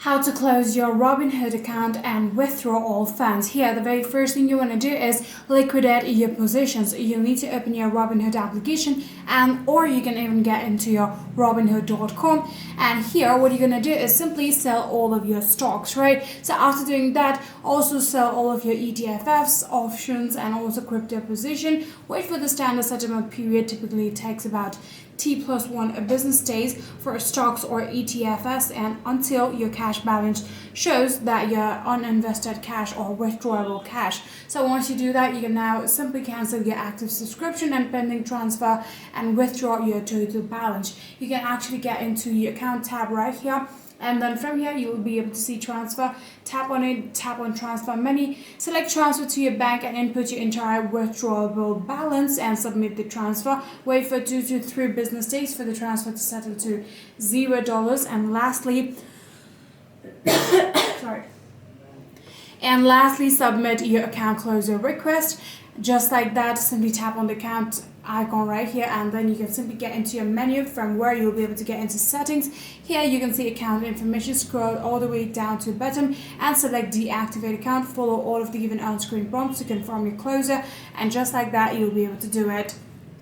How to close your Robinhood account and withdraw all funds. Here, the very first thing you want to do is liquidate your positions. You need to open your Robinhood application, or you can even get into your Robinhood.com. And here, what you're going to do is simply sell all of your stocks, right? So after doing that, also sell all of your ETFs, options, and also crypto position. Wait for the standard settlement period. Typically, it takes about T+1 business days for stocks or ETFs, and until your cash balance shows that your uninvested cash or withdrawable cash. So once you do that, you can now simply cancel your active subscription and pending transfer and withdraw your total balance. You can actually get into your account tab right here. And then from here, you will be able to see transfer. Tap on it, tap on transfer menu, select transfer to your bank and input your entire withdrawable balance and submit the transfer. Wait for 2 to 3 business days for the transfer to settle to $0. And lastly, submit your account closure request. Just like that, simply tap on the account icon right here, and then you can simply get into your menu from where you'll be able to get into settings. Here you can see account information, scroll all the way down to the bottom and select deactivate account. Follow all of the given on-screen prompts to confirm your closure, and just like that, you'll be able to do it.